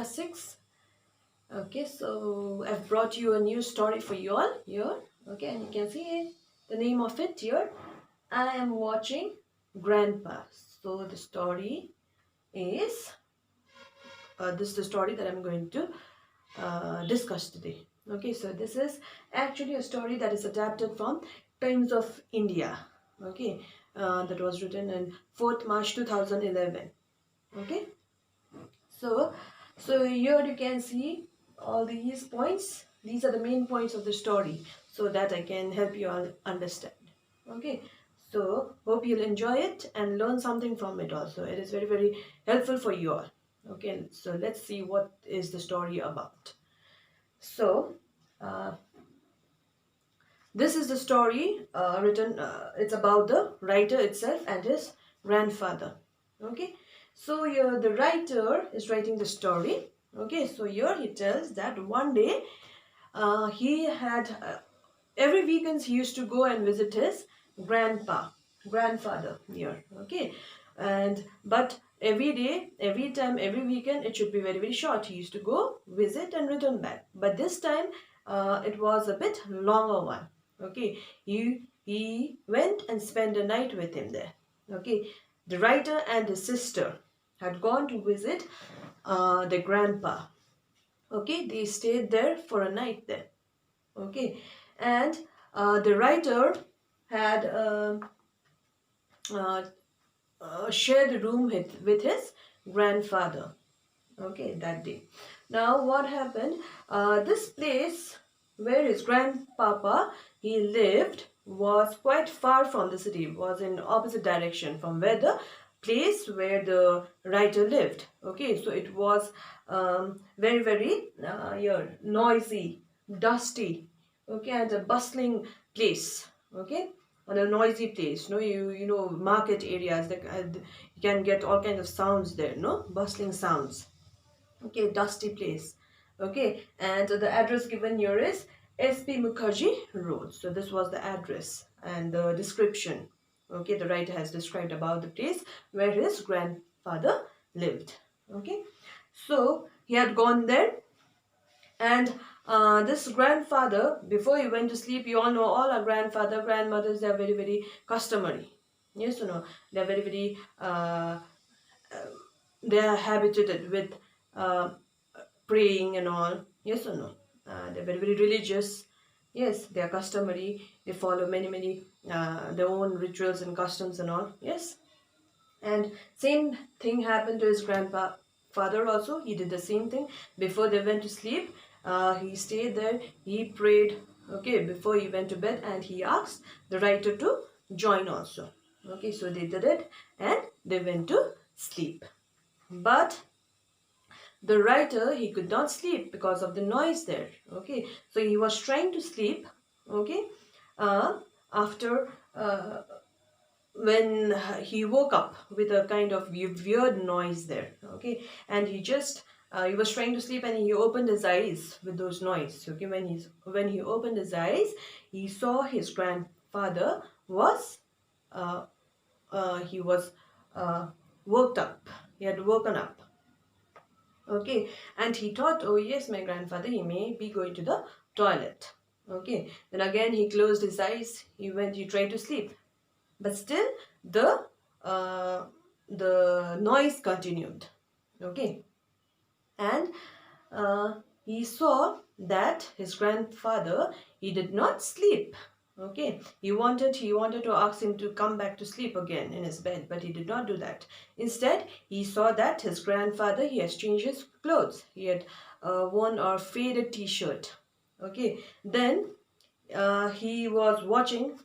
class 6. Okay, so I've brought you a new story for you all here. Okay, and you can see the name of it here. I am watching Grandpa. So the story is this is the story that I'm going to discuss today. Okay, so this is actually a story that is adapted from Times of India. Okay, that was written in 4th March 2011. Okay, so here you can see all these points. These are the main points of the story, so that I can help you all understand. Okay, so hope you'll enjoy it and learn something from it also. It is very helpful for you all. Okay, so let's see what is the story about. So uh, this is the story written. It's about the writer itself and his grandfather. Okay, so here the writer is writing the story. Okay, so here he tells that one day he had every weekends he used to go and visit his grandfather here. Okay, and but every day, every time, every weekend it should be very short. He used to go visit and return back. But this time it was a bit longer one. Okay, he went and spent a night with him there. Okay, the writer and his sister had gone to visit the grandpa. Okay, they stayed there for a night there. Okay, and the writer had uh, shared the room with his grandfather. Okay, that day. Now what happened? This place where his grandpapa he lived was quite far from the city. It was in opposite direction from where the place where the writer lived. Okay, so it was very noisy, dusty. Okay, and a bustling place. Okay, and a noisy place. No, you know market areas. Like you can get all kinds of sounds there. No, bustling sounds. Okay, dusty place. Okay, and the address given here is SP Mukherjee Road. So this was the address and the description. Okay, the writer has described about the place where his grandfather lived. Okay, so he had gone there, and this grandfather, before he went to sleep, you all know all our grandmothers, they are very customary. Yes or no? They are very they are habituated with uh, praying and all. Yes or no? They're very religious. Yes, they are customary. They follow many their own rituals and customs and all. Yes, and same thing happened to his grandfather also. He did the same thing. Before they went to sleep, he stayed there. He prayed. Okay, before he went to bed, and he asked the writer to join also. Okay, so they did it, and they went to sleep. But the writer, he could not sleep because of the noise there. Okay, so he was trying to sleep. Okay, after when he woke up with a kind of weird noise there. Okay, and he was trying to sleep, and he opened his eyes with those noise. Okay, when he opened his eyes, he saw his grandfather was he was woke up. He had woken up. Okay, and he thought, oh yes, my grandfather, he may be going to the toilet. Okay, then again he closed his eyes. He tried to sleep, but still uh, the noise continued. Okay, and he saw that his grandfather, he did not sleep. Okay, he wanted to ask him to come back to sleep again in his bed, but he did not do that. Instead, he saw that his grandfather, he has changed his clothes. He had worn a faded t-shirt. Okay, then he was watching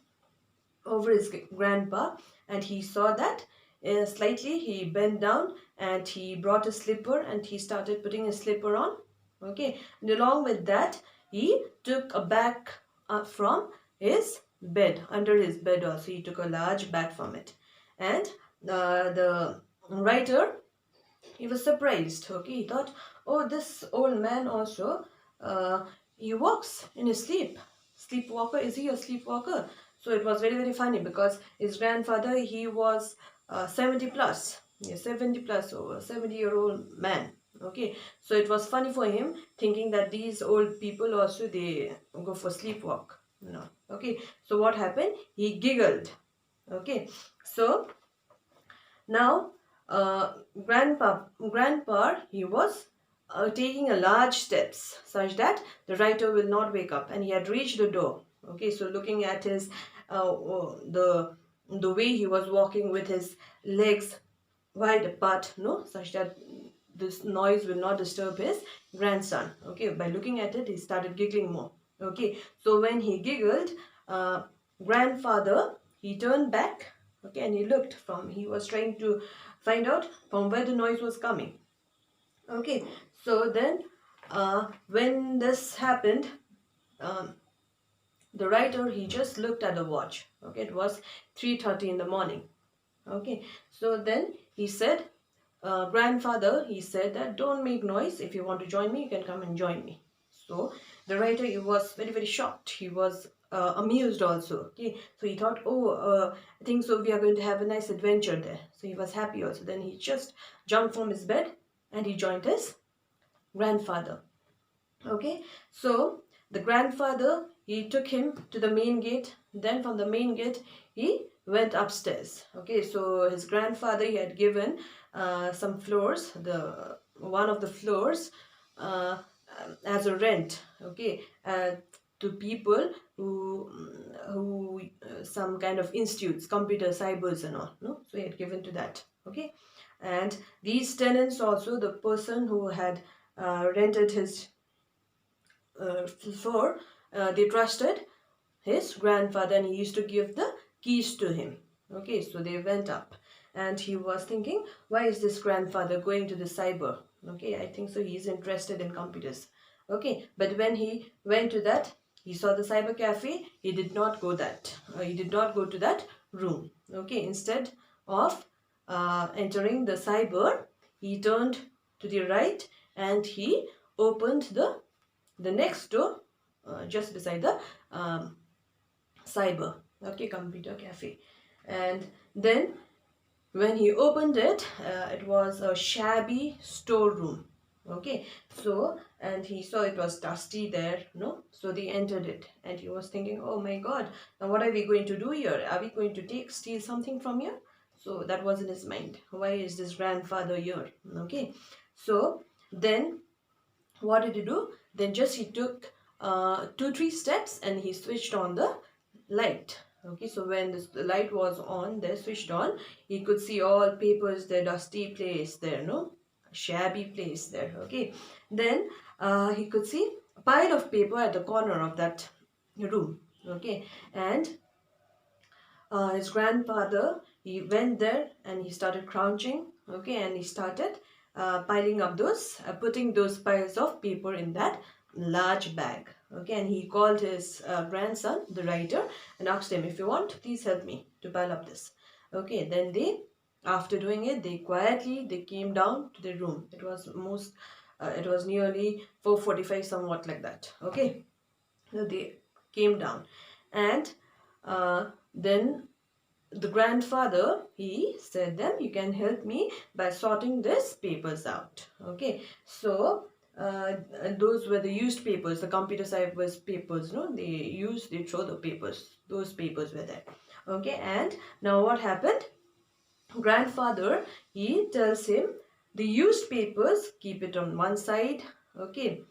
over his grandpa, and he saw that slightly he bent down, and he brought a slipper, and he started putting his slipper on. Okay, and along with that, he took a bag from his bed, under his bed also. He took a large bag from it, and the writer, he was surprised. Okay, he thought, oh, this old man also, he walks in his sleep. Sleepwalker, is he a sleepwalker? So it was very funny, because his grandfather, he was 70 plus. Yeah, 70 plus, over 70-year-old man. Okay, so it was funny for him, thinking that these old people also, they go for sleepwalk. No. Okay, so what happened? He giggled. Okay, so now, grandpa, he was taking a large steps such that the writer will not wake up, and he had reached the door. Okay, so looking at his the way he was walking with his legs wide apart, no, such that this noise will not disturb his grandson. Okay, by looking at it, he started giggling more. Okay, so when he giggled, uh, grandfather, he turned back. Okay, and he was trying to find out from where the noise was coming. Okay, so then when this happened, um, the writer, he just looked at the watch. Okay, it was 3:30 in the morning. Okay, so then he said, grandfather, he said that don't make noise. If you want to join me, you can come and join me. So the writer, he was very, very shocked. He was amused also. Okay, so he thought, oh, I think so we are going to have a nice adventure there. So he was happy also. Then he just jumped from his bed and he joined his grandfather. Okay, so the grandfather, he took him to the main gate. Then from the main gate, he went upstairs. Okay, so his grandfather, he had given some floors, the one of the floors, as a rent. Okay, to people who some kind of institutes, computer cybers and all. No, so he had given to that. Okay, and these tenants also, the person who had rented his for they trusted his grandfather, and he used to give the keys to him. Okay, so they went up, and he was thinking, why is this grandfather going to the cyber? Okay, I think so he's interested in computers. Okay, but when he went to that, he saw the cyber cafe. He did not go to that room. Okay, instead of entering the cyber, he turned to the right and he opened the next door, just beside the cyber, okay, computer cafe. And then when he opened it, it was a shabby storeroom. Okay, so and he saw it was dusty there, no, so they entered it, and he was thinking, oh my god, now what are we going to do here? Are we going to steal something from here? So that was in his mind, why is this grandfather here? Okay, so then what did he do? Then just he took 2 3 steps and he switched on the light. Okay, so when the light was on, they switched on, he could see all papers, the dusty place there, no, shabby place there. Okay, then he could see a pile of paper at the corner of that room. Okay, and his grandfather, he went there and he started crouching. Okay, and he started piling up putting those piles of paper in that large bag. Okay, and he called his grandson, the writer, and asked him, if you want, please help me to pile up this. Okay, then after doing it, they came down to the room. It was nearly 4:45, somewhat like that. Okay, so they came down, and then the grandfather, he said them, you can help me by sorting these papers out. Okay, so those were the used papers, the computer cyber's papers, no, they throw the papers, those papers were there. Okay, and now what happened? Grandfather, he tells him, the used papers, keep it on one side. Okay,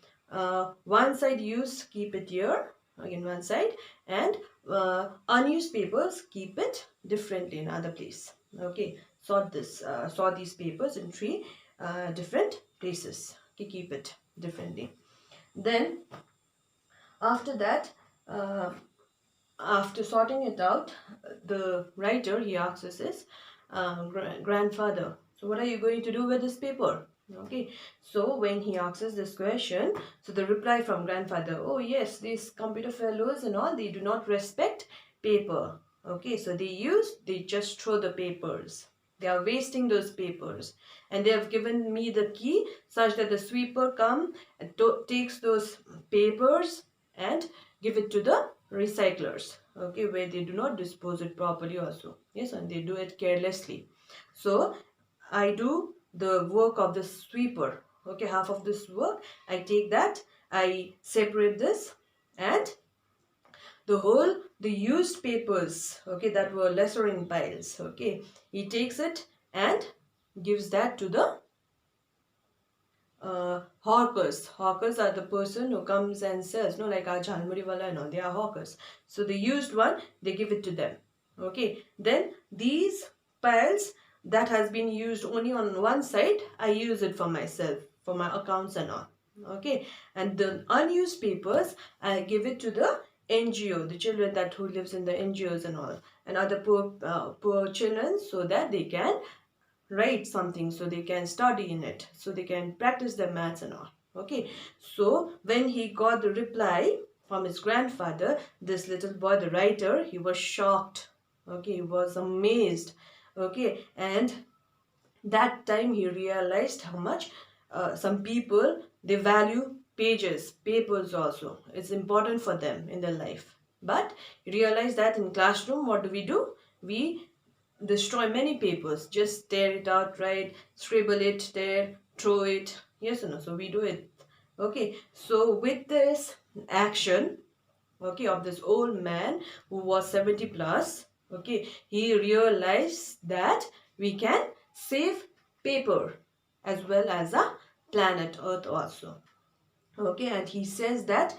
one side used, keep it here, again one side, and unused papers, keep it differently in other place. Okay, sort these papers in 3 different places. Okay, keep it differently. Then after that, after sorting it out, the writer, he asks his grandfather, so what are you going to do with this paper? Okay, so when he asks this question, so the reply from grandfather, oh yes, these computer fellows and all, they do not respect paper. Okay, so they just throw the papers. They are wasting those papers, and they have given me the key such that the sweeper come and takes those papers and give it to the recyclers. Okay, where they do not dispose it properly also. Yes, and they do it carelessly. So I do the work of the sweeper. Okay, half of this work, I take that, I separate this, and the used papers, okay, that were lesser in piles, okay, he takes it and gives that to the hawkers. Hawkers are the person who comes and sells, no, like our jhalmuri wala and all, they are hawkers. So the used one, they give it to them. Okay, then these piles that has been used only on one side, I use it for myself, for my accounts and all. Okay, and the unused papers, I give it to the NGO, the children that who lives in the NGOs and all, and other poor children, so that they can write something, so they can study in it, so they can practice their maths and all. Okay, so when he got the reply from his grandfather, this little boy, the writer, he was shocked. Okay, he was amazed. Okay, and that time he realized how much some people, they value papers also. It's important for them in their life. But he realized that in classroom, what do? We destroy many papers, just tear it out, right, scribble it there, throw it, yes or no, so we do it. Okay, so with this action, okay, of this old man who was 70 plus, okay, he realized that we can save paper as well as a planet earth also. Okay, and he says that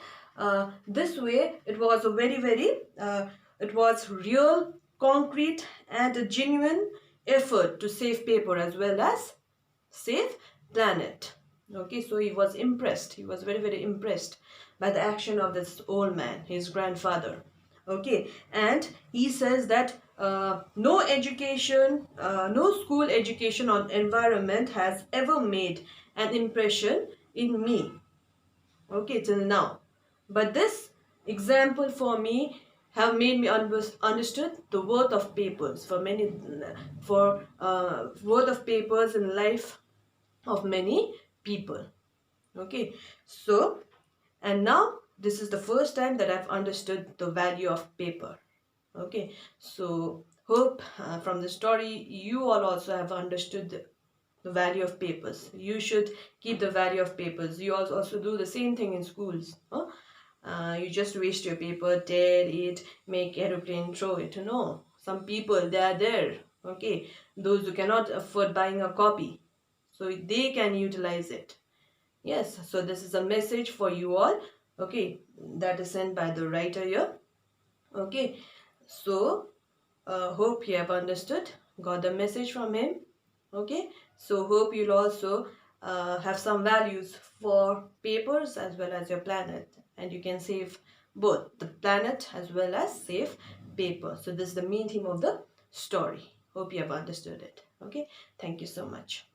this way it was a it was real, concrete and a genuine effort to save paper as well as save planet. Okay, so he was impressed, he was very impressed by the action of this old man, his grandfather. Okay, and he says that no school education on environment has ever made an impression in me, okay, till now, but this example for me have made me understood the worth of papers for many, for worth of papers in life of many people. Okay, so, and now this is the first time that I've understood the value of paper. Okay, so hope from the story you all also have understood the value of papers. You should keep the value of papers. You also do the same thing in schools. Huh? You just waste your paper, tear it, make aeroplane, throw it. No, some people, they are there. Okay, those who cannot afford buying a copy, so they can utilize it. Yes, so this is a message for you all. Okay, that is sent by the writer here. Okay, so hope you have understood, got the message from him. Okay, so hope you'll also have some values for papers as well as your planet, and you can save both the planet as well as save paper. So this is the main theme of the story. Hope you have understood it. Okay, thank you so much.